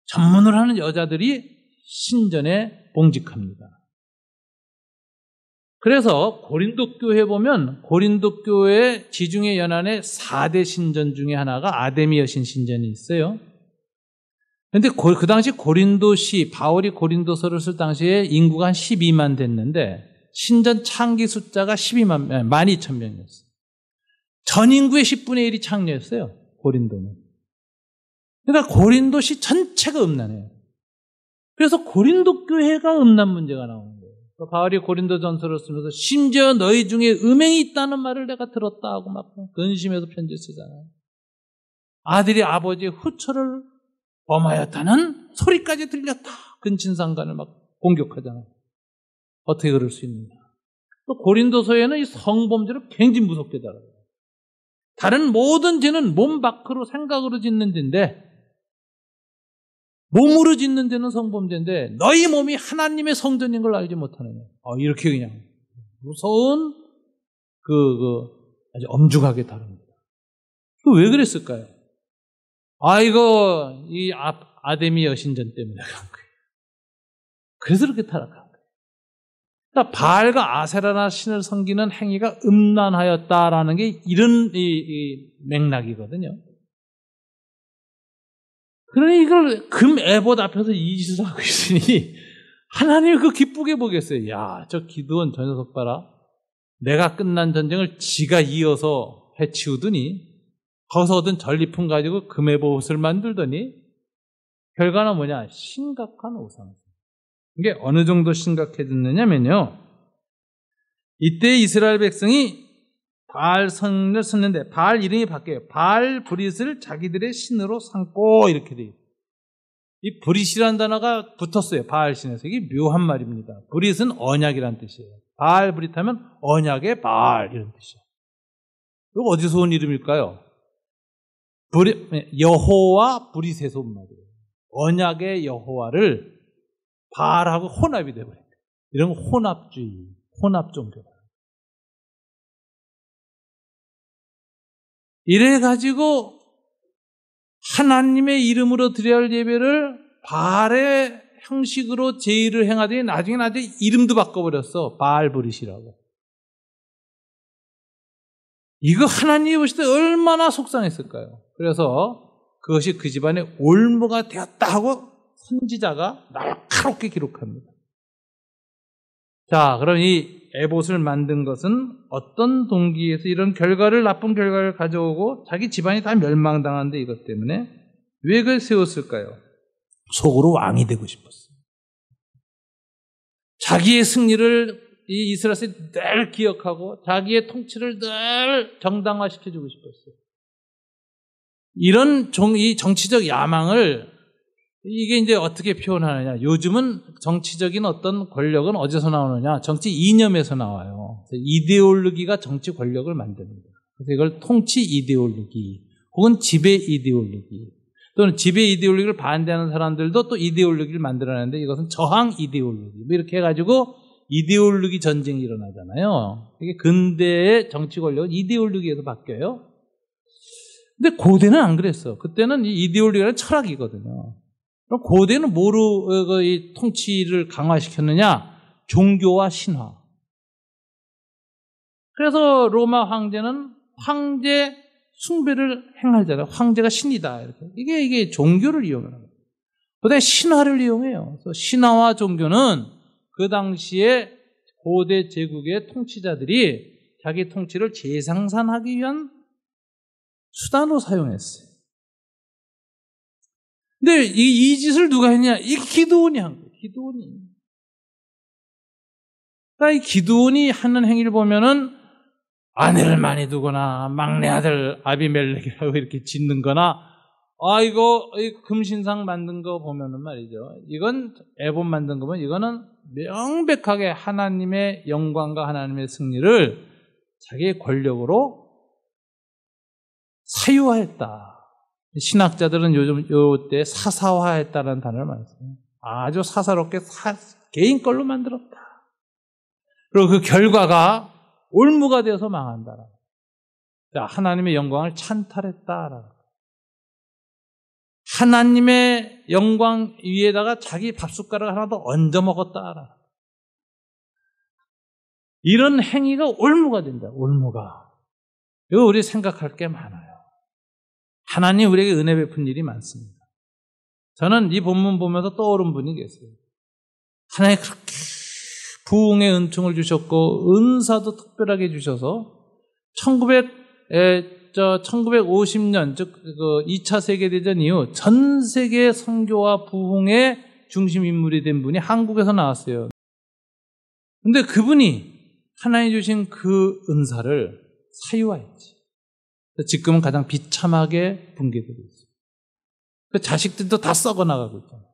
전문으로 하는 여자들이 신전에 봉직합니다. 그래서 고린도 교회 보면 고린도 교회 지중해 연안의 4대 신전 중에 하나가 아데미 여신 신전이 있어요. 그런데 그 당시 고린도시, 바울이 고린도서를 쓸 당시에 인구가 한 12만 됐는데 신전 창기 숫자가 12,000명이었어요. 전 인구의 10분의 1이 창녀였어요. 고린도는. 그러니까 고린도시 전체가 음란해요. 그래서 고린도 교회가 음란 문제가 나오는 거예요. 바울이 고린도 전서를 쓰면서 심지어 너희 중에 음행이 있다는 말을 내가 들었다 하고 막 근심해서 편지 쓰잖아요. 아들이 아버지의 후처를 범하였다는 소리까지 들렸다. 근친상간을 막 공격하잖아요. 어떻게 그럴 수 있느냐. 또 고린도서에는 이 성범죄를 굉장히 무섭게 다뤄요. 다른 모든 죄는 몸 밖으로 생각으로 짓는 죄인데 몸으로 짓는 데는 성범죄인데 너희 몸이 하나님의 성전인 걸 알지 못하느냐. 이렇게 그냥 무서운 아주 엄중하게 다룹니다. 왜 그랬을까요? 이거 이 아데미 여신전 때문에 그런 거예요. 그래서 그렇게 타락한 거예요. 그러니까 바알과 아세라나 신을 섬기는 행위가 음란하였다라는 게 이런 이 맥락이거든요. 그러니 이걸 금 에봇 앞에서 이 짓을 하고 있으니 하나님이 그거 기쁘게 보겠어요. 야, 저 기드온 저 녀석 봐라. 내가 끝난 전쟁을 지가 이어서 해치우더니 거기서 얻은 전리품 가지고 금 에봇을 만들더니 결과는 뭐냐? 심각한 오상. 이게 어느 정도 심각해졌느냐면요. 이때 이스라엘 백성이 바알 성을 썼는데 바알 이름이 바뀌어요. 바알 브릿을 자기들의 신으로 삼고 이렇게 돼요. 이 브릿이라는 단어가 붙었어요. 바알 신에서. 이게 묘한 말입니다. 브릿은 언약이라는 뜻이에요. 바알 브릿 하면 언약의 바알 이런 뜻이에요. 이거 어디서 온 이름일까요? 여호와 브릿에서 온 말이에요. 언약의 여호와를 바알하고 혼합이 되어버립니다. 이런 혼합주의, 혼합 종교다. 이래가지고 하나님의 이름으로 드려야 할 예배를 바알의 형식으로 제의를 행하더니 나중에 이름도 바꿔버렸어. 바알브릿이라고. 이거 하나님이 보실 때 얼마나 속상했을까요? 그래서 그것이 그 집안의 올무가 되었다 하고 선지자가 날카롭게 기록합니다. 자, 그럼 이 에봇을 만든 것은 어떤 동기에서 이런 나쁜 결과를 가져오고 자기 집안이 다 멸망당한데 이것 때문에 왜 그걸 세웠을까요? 속으로 왕이 되고 싶었어요. 자기의 승리를 이 이스라엘이 늘 기억하고 자기의 통치를 늘 정당화시켜주고 싶었어요. 이런 이 정치적 야망을 이게 이제 어떻게 표현하느냐. 요즘은 정치적인 어떤 권력은 어디서 나오느냐. 정치 이념에서 나와요. 이데올로기가 정치 권력을 만듭니다. 그래서 이걸 통치 이데올로기 혹은 지배 이데올로기 또는 지배 이데올로기를 반대하는 사람들도 또 이데올로기를 만들어내는데 이것은 저항 이데올로기 이렇게 해가지고 이데올로기 전쟁이 일어나잖아요. 이게 근대의 정치 권력은 이데올로기에서 바뀌어요. 근데 고대는 안 그랬어. 그때는 이 이데올로기는 철학이거든요. 그럼 고대는 뭐로 이 통치를 강화시켰느냐? 종교와 신화. 그래서 로마 황제는 황제 숭배를 행하잖아요. 황제가 신이다. 이렇게. 이게 종교를 이용하는 거예요. 그다음에 신화를 이용해요. 그래서 신화와 종교는 그 당시에 고대 제국의 통치자들이 자기 통치를 재생산하기 위한 수단으로 사용했어요. 근데 이 짓을 누가 했냐? 이 기드온이 한 거예요. 기드온이. 그러니까 이 기드온이 하는 행위를 보면은 아내를 많이 두거나 막내 아들 아비멜렉이라고 이렇게 짓는 거나 이거 금신상 만든 거 보면은 말이죠. 이건 에봇 만든 거면 이거는 명백하게 하나님의 영광과 하나님의 승리를 자기의 권력으로 사유화했다. 신학자들은 요즘 요때 사사화했다는 단어를 많이 써요. 아주 사사롭게 개인 걸로 만들었다. 그리고 그 결과가 올무가 되어서 망한다. 자, 하나님의 영광을 찬탈했다. 하나님의 영광 위에다가 자기 밥숟가락 하나 더 얹어 먹었다. 이런 행위가 올무가 된다. 올무가. 이거 우리 생각할 게 많아요. 하나님 우리에게 은혜 베푼 일이 많습니다. 저는 이 본문 보면서 떠오른 분이 계세요. 하나님 그렇게 부흥의 은총을 주셨고 은사도 특별하게 주셔서 1950년 즉 2차 세계대전 이후 전 세계 선교와 부흥의 중심 인물이 된 분이 한국에서 나왔어요. 근데 그분이 하나님 주신 그 은사를 사유화했지. 지금은 가장 비참하게 붕괴되고 있어요. 그 자식들도 다 썩어나가고 있잖아요.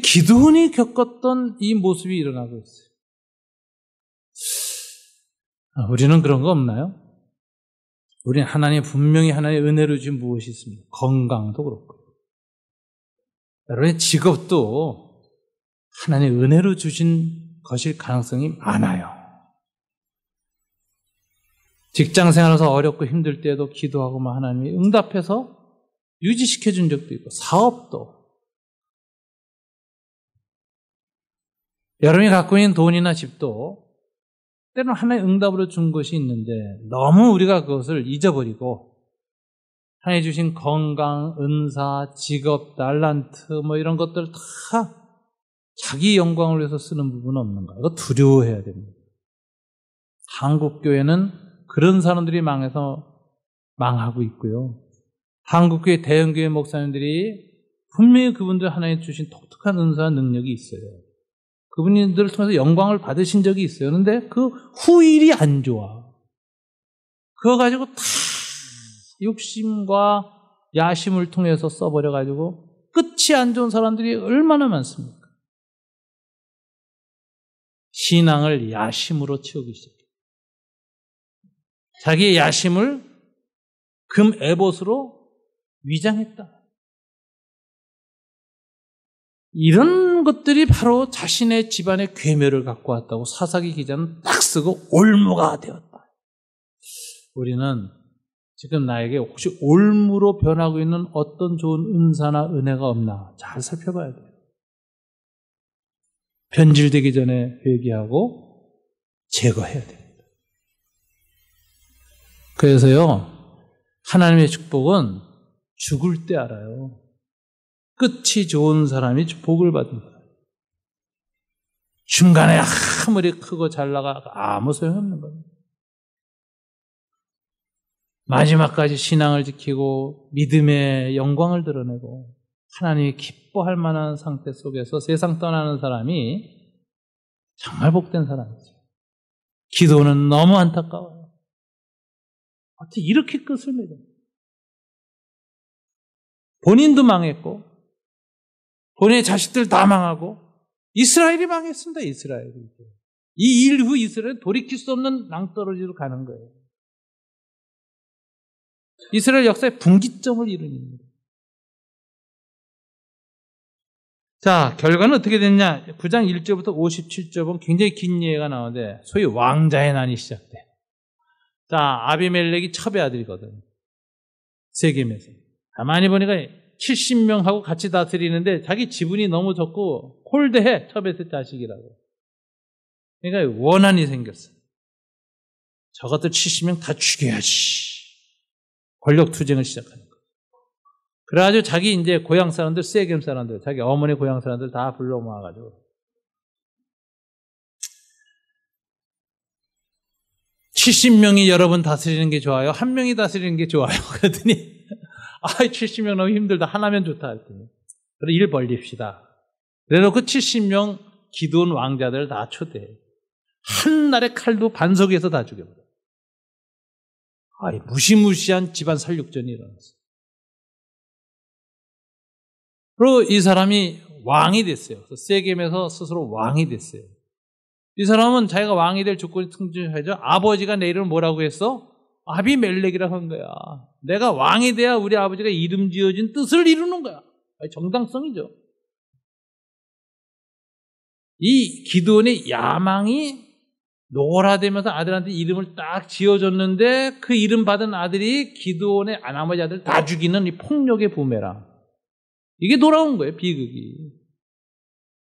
기드온이 겪었던 이 모습이 일어나고 있어요. 우리는 그런 거 없나요? 우리는 분명히 하나님의 은혜로 주신 무엇이 있습니까? 건강도 그렇고. 여러분의 직업도 하나님의 은혜로 주신 것일 가능성이 많아요. 직장 생활에서 어렵고 힘들 때에도 기도하고 하나님이 응답해서 유지시켜 준 적도 있고, 사업도. 여러분이 갖고 있는 돈이나 집도 때로는 하나님의 응답으로 준 것이 있는데 너무 우리가 그것을 잊어버리고 하나님 주신 건강, 은사, 직업, 달란트 이런 것들 다 자기 영광을 위해서 쓰는 부분은 없는가? 이거 두려워해야 됩니다. 한국 교회는 그런 사람들이 망해서 망하고 있고요. 한국교회 대형교회 목사님들이 분명히 그분들 하나님 주신 독특한 은사와 능력이 있어요. 그분들을 통해서 영광을 받으신 적이 있어요. 그런데 그 후일이 안 좋아. 그거 가지고 다 욕심과 야심을 통해서 써버려가지고 끝이 안 좋은 사람들이 얼마나 많습니까? 신앙을 야심으로 채우기 시작해요. 자기의 야심을 금 에봇으로 위장했다. 이런 것들이 바로 자신의 집안의 괴멸을 갖고 왔다고 사사기 기자는 딱 쓰고 올무가 되었다. 우리는 지금 나에게 혹시 올무로 변하고 있는 어떤 좋은 은사나 은혜가 없나 잘 살펴봐야 돼요. 변질되기 전에 회개하고 제거해야 됩니다. 그래서요, 하나님의 축복은 죽을 때 알아요. 끝이 좋은 사람이 복을 받은 거예요. 중간에 아무리 크고 잘 나가 아무 소용없는 거예요. 마지막까지 신앙을 지키고 믿음의 영광을 드러내고 하나님이 기뻐할 만한 상태 속에서 세상 떠나는 사람이 정말 복된 사람이죠. 기도는 너무 안타까워요. 어떻게 이렇게 끝을 맺어요? 본인도 망했고 본인의 자식들 다 망하고 이스라엘이 망했습니다. 이스라엘이. 이 일 후 이스라엘은 돌이킬 수 없는 낭떠러지로 가는 거예요. 이스라엘 역사의 분기점을 이룬 일입니다. 자, 결과는 어떻게 됐냐? 9장 1절부터 57절 보면 굉장히 긴 예가 나오는데 소위 왕자의 난이 시작돼. 자, 아비멜렉이 첩의 아들이거든. 세겜에서. 가만히 보니까 70명하고 같이 다스리는데 자기 지분이 너무 적고 홀대해. 첩에서 자식이라고. 그러니까 원한이 생겼어. 저것들 70명 다 죽여야지. 권력 투쟁을 시작하는 거예요. 그래가지고 자기 이제 고향 사람들, 세겜 사람들, 자기 어머니 고향 사람들 다 불러 모아가지고 70명이 여러분 다스리는 게 좋아요? 한 명이 다스리는 게 좋아요? 그랬더니 70명 너무 힘들다. 하나면 좋다. 했더니 그래 일 벌립시다. 그래놓고 70명 기드온 왕자들 다 초대해. 한날에 칼도 반석에서 다 죽여버려. 무시무시한 집안 살육전이 일어났어요. 그리고 이 사람이 왕이 됐어요. 세겜에서 스스로 왕이 됐어요. 이 사람은 자기가 왕이 될 조건이 충족하죠. 아버지가 내 이름을 뭐라고 했어? 아비멜렉이라고 한 거야. 내가 왕이 돼야 우리 아버지가 이름 지어진 뜻을 이루는 거야. 정당성이죠. 이 기드온의 야망이 노라되면서 아들한테 이름을 딱 지어줬는데 그 이름 받은 아들이 기드온의 나머지 아들 다 죽이는 이 폭력의 부메랑. 이게 돌아온 거예요, 비극이.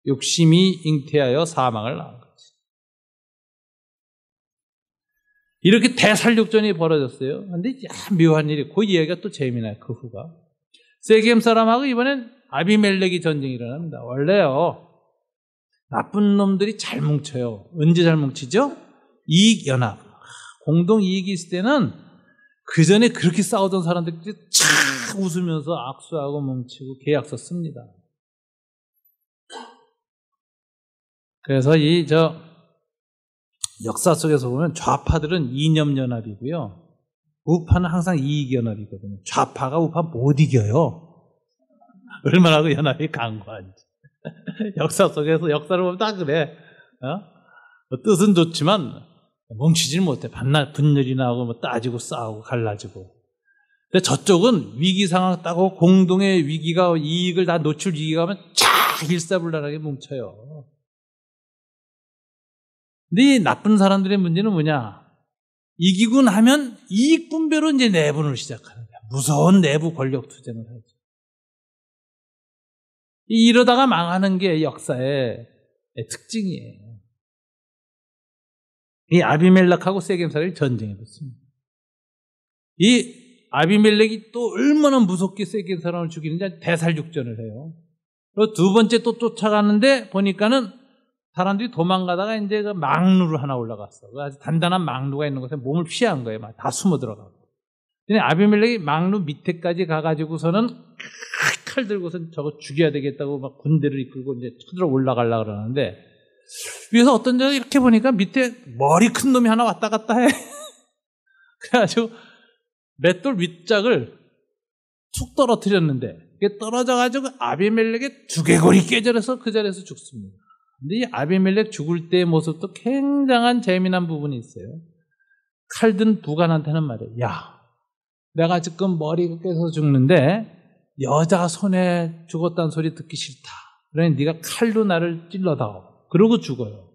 욕심이 잉태하여 사망을 낳은 거지. 이렇게 대살육전이 벌어졌어요. 근데 묘한 일이, 그 이야기가 또 재미나요, 그 후가. 세겜 사람하고 이번엔 아비멜렉이 전쟁이 일어납니다. 원래요, 나쁜 놈들이 잘 뭉쳐요. 언제 잘 뭉치죠? 이익연합. 공동 이익이 있을 때는 그 전에 그렇게 싸우던 사람들끼리 착 웃으면서 악수하고 뭉치고 계약서 씁니다. 그래서 역사 속에서 보면 좌파들은 이념연합이고요. 우파는 항상 이익연합이거든요. 좌파가 우파 못 이겨요. 얼마나 그 연합이 강고한지. 역사 속에서 역사를 보면 다 그래. 뜻은 좋지만 멈추질 못해. 반날 분열이 나고 뭐 따지고 싸우고 갈라지고. 근데 저쪽은 위기 상황 따고 공동의 위기가 이익을 다 노출 위기가 하면 쫙 일사불란하게 뭉쳐요. 근데 이 나쁜 사람들의 문제는 뭐냐? 이기고 나면 이익 분배로 이제 내분을 시작하는 거야. 무서운 내부 권력 투쟁을 하죠. 이러다가 망하는 게 역사의 특징이에요. 이 아비멜렉하고 세겜 사람이 전쟁에 붙습니다. 이 아비멜렉이 또 얼마나 무섭게 세겜 사람을 죽이는지 대살육전을 해요. 그리고 두 번째 또 쫓아가는데 보니까는 사람들이 도망가다가 이제 그 망루를 하나 올라갔어. 아주 단단한 망루가 있는 곳에 몸을 피한 거예요. 막 다 숨어 들어가고. 근데 아비멜렉이 망루 밑에까지 가가지고서는 칼 들고선 저거 죽여야 되겠다고 막 군대를 이끌고 이제 쳐들어 올라가려고 그러는데 위에서 어떤 자가 이렇게 보니까 밑에 머리 큰 놈이 하나 왔다 갔다 해. 그래가지고 맷돌 윗짝을 툭 떨어뜨렸는데 그게 떨어져가지고 아비멜렉의 두개골이 깨져서 그 자리에서 죽습니다. 근데 이 아비멜렉 죽을 때의 모습도 굉장한 재미난 부분이 있어요. 칼든 부관한테는 말이에요. 야, 내가 지금 머리가 깨서 죽는데 여자 손에 죽었다는 소리 듣기 싫다. 그러니 네가 칼로 나를 찔러다오. 그러고 죽어요.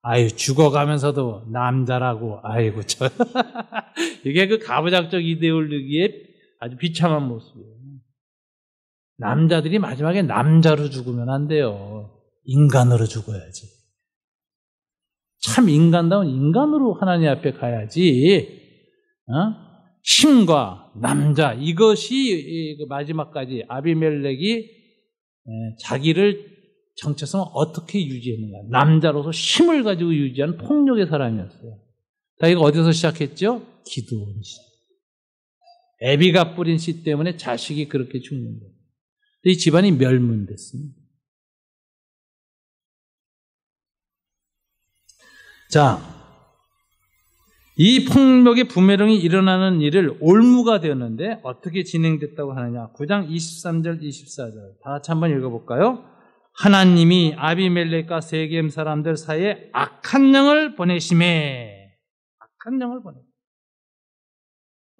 아유, 죽어가면서도 남자라고. 아이고 저 이게 그 가부장적 이데올로기의 아주 비참한 모습이에요. 남자들이 마지막에 남자로 죽으면 안 돼요. 인간으로 죽어야지. 참 인간다운 인간으로 하나님 앞에 가야지. 힘과 남자 이것이 마지막까지 아비멜렉이 자기를 정체성을 어떻게 유지했는가. 남자로서 힘을 가지고 유지한 폭력의 사람이었어요. 자, 이거 어디서 시작했죠? 기드온 씨. 애비가 뿌린 씨 때문에 자식이 그렇게 죽는 거예요. 이 집안이 멸문됐습니다. 자, 이 폭력의 부메랑이 일어나는 일을 올무가 되었는데 어떻게 진행됐다고 하느냐. 9장 23절 24절 다 같이 한번 읽어볼까요? 하나님이 아비멜렉과 세겜 사람들 사이에 악한 영을 보내심에 악한 영을 보내.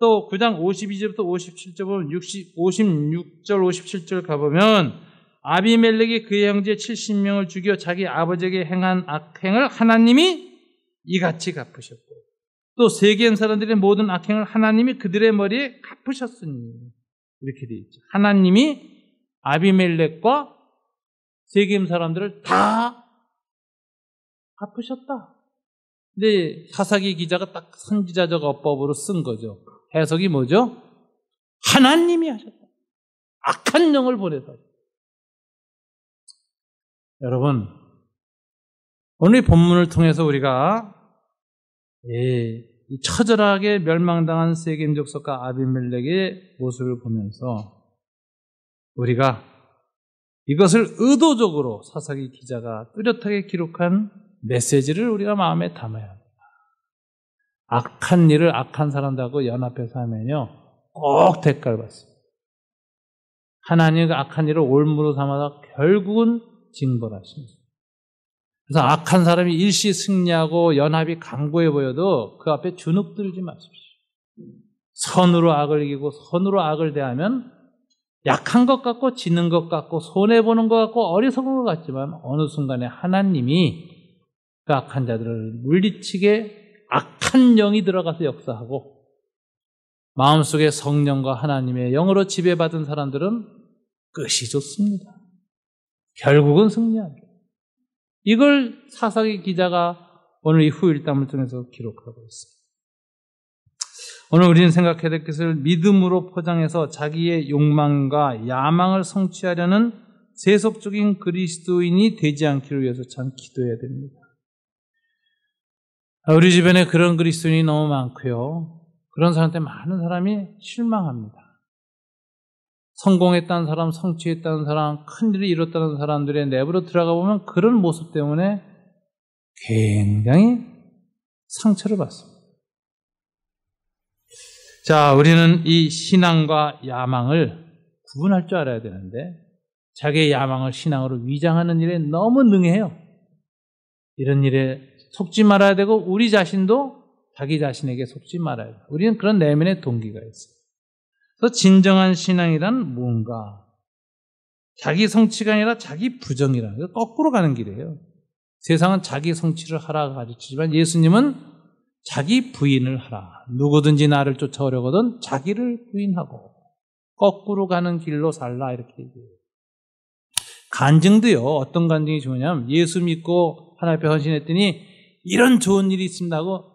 또 9장 52절부터 57절 보면 56절 57절 가보면 아비멜렉이 그의 형제 70명을 죽여 자기 아버지에게 행한 악행을 하나님이 이같이 갚으셨고 또 세겜 사람들의 모든 악행을 하나님이 그들의 머리에 갚으셨으니 이렇게 되어 있죠. 하나님이 아비멜렉과 세겜 사람들을 다 갚으셨다. 근데 사사기 기자가 딱 선지자적 어법으로 쓴 거죠. 해석이 뭐죠? 하나님이 하셨다. 악한 영을 보내서. 여러분, 오늘 본문을 통해서 우리가 이 처절하게 멸망당한 세겜 족속과 아비멜렉의 모습을 보면서 우리가 이것을 의도적으로 사사기 기자가 뚜렷하게 기록한 메시지를 우리가 마음에 담아야 합니다. 악한 일을 악한 사람들하고 연합해서 하면요 꼭 대가를 받습니다. 하나님이 그 악한 일을 올무로 삼아서 결국은 징벌하십니다. 그래서 악한 사람이 일시 승리하고 연합이 강고해 보여도 그 앞에 주눅들지 마십시오. 선으로 악을 이기고 선으로 악을 대하면 약한 것 같고 지는 것 같고 손해보는 것 같고 어리석은 것 같지만 어느 순간에 하나님이 그 악한 자들을 물리치게 악한 영이 들어가서 역사하고 마음속에 성령과 하나님의 영으로 지배받은 사람들은 끝이 좋습니다. 결국은 승리하죠. 이걸 사사기 기자가 오늘 이 후일담을 통해서 기록하고 있습니다. 오늘 우리는 생각해야 될 것을 믿음으로 포장해서 자기의 욕망과 야망을 성취하려는 세속적인 그리스도인이 되지 않기를 위해서 참 기도해야 됩니다. 우리 주변에 그런 그리스도인이 너무 많고요. 그런 사람한테 많은 사람이 실망합니다. 성공했다는 사람, 성취했다는 사람, 큰일을 이뤘다는 사람들의 내부로 들어가 보면 그런 모습 때문에 굉장히 상처를 받습니다. 자, 우리는 이 신앙과 야망을 구분할 줄 알아야 되는데 자기의 야망을 신앙으로 위장하는 일에 너무 능해요. 이런 일에 속지 말아야 되고 우리 자신도 자기 자신에게 속지 말아야 돼요. 우리는 그런 내면의 동기가 있어요. 그래서 진정한 신앙이란 뭔가? 자기 성취가 아니라 자기 부정이라는 거 거꾸로 가는 길이에요. 세상은 자기 성취를 하라 가르치지만 예수님은 자기 부인을 하라. 누구든지 나를 쫓아오려거든 자기를 부인하고 거꾸로 가는 길로 살라 이렇게 얘기해요. 간증도요. 어떤 간증이 좋으냐면 예수 믿고 하나님 앞에 헌신했더니 이런 좋은 일이 있습니다 하고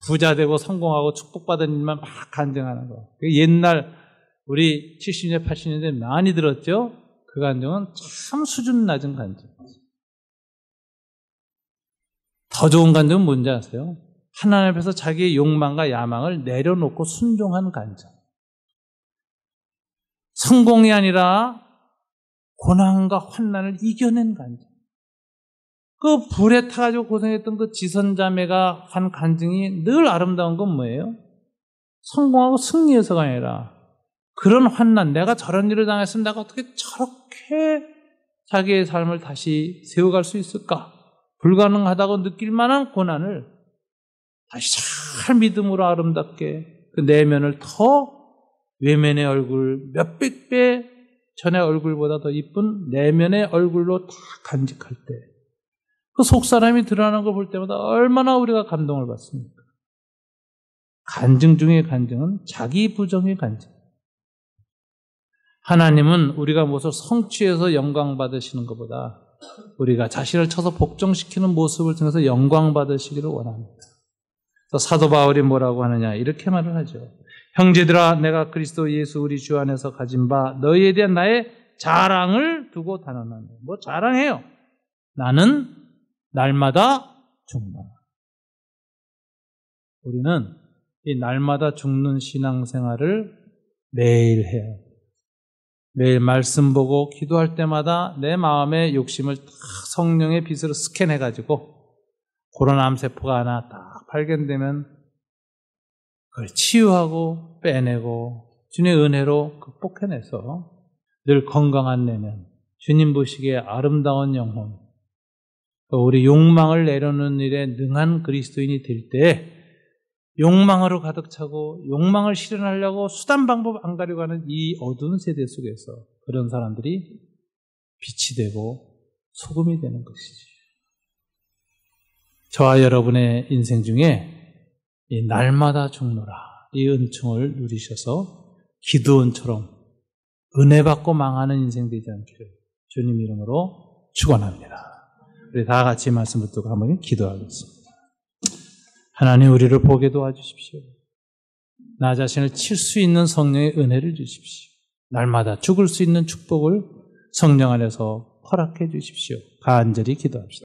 부자 되고 성공하고 축복받은 일만 막 간증하는 거. 옛날 우리 70년대 80년대 많이 들었죠. 그 간증은 참 수준 낮은 간증. 더 좋은 간증은 뭔지 아세요? 하나님 앞에서 자기의 욕망과 야망을 내려놓고 순종한 간증. 성공이 아니라 고난과 환난을 이겨낸 간증. 그 불에 타가지고 고생했던 그 지선자매가 한 간증이 늘 아름다운 건 뭐예요? 성공하고 승리해서가 아니라 그런 환난, 내가 저런 일을 당했으면 내가 어떻게 저렇게 자기의 삶을 다시 세워갈 수 있을까? 불가능하다고 느낄 만한 고난을 다시 잘 믿음으로 아름답게 그 내면을 더 외면의 얼굴 몇백 배 전의 얼굴보다 더 이쁜 내면의 얼굴로 다 간직할 때 그 속사람이 드러나는 걸 볼 때마다 얼마나 우리가 감동을 받습니까? 간증 중의 간증은 자기 부정의 간증. 하나님은 우리가 무엇을 성취해서 영광 받으시는 것보다 우리가 자신을 쳐서 복종시키는 모습을 통해서 영광 받으시기를 원합니다. 그래서 사도 바울이 뭐라고 하느냐 이렇게 말을 하죠. 형제들아 내가 그리스도 예수 우리 주 안에서 가진 바 너희에 대한 나의 자랑을 두고 단언하네. 뭐 자랑해요. 나는 날마다 죽노라. 우리는 이 날마다 죽는 신앙생활을 매일 해야 해요. 매일 말씀 보고 기도할 때마다 내 마음의 욕심을 딱 성령의 빛으로 스캔해가지고 그런 암세포가 하나 딱 발견되면 그걸 치유하고 빼내고 주님의 은혜로 극복해내서 늘 건강한 내면, 주님 보시기에 아름다운 영혼, 우리 욕망을 내려놓는 일에 능한 그리스도인이 될 때 욕망으로 가득 차고 욕망을 실현하려고 수단 방법 안 가려고 하는 이 어두운 세대 속에서 그런 사람들이 빛이 되고 소금이 되는 것이지. 저와 여러분의 인생 중에 이 날마다 죽노라 이 은총을 누리셔서 기드온처럼 은혜 받고 망하는 인생 되지 않기를 주님 이름으로 축원합니다. 우리 다 같이 말씀 붙들고 한번 기도하겠습니다. 하나님 우리를 보게 도와주십시오. 나 자신을 칠 수 있는 성령의 은혜를 주십시오. 날마다 죽을 수 있는 축복을 성령 안에서 허락해 주십시오. 간절히 기도합시다.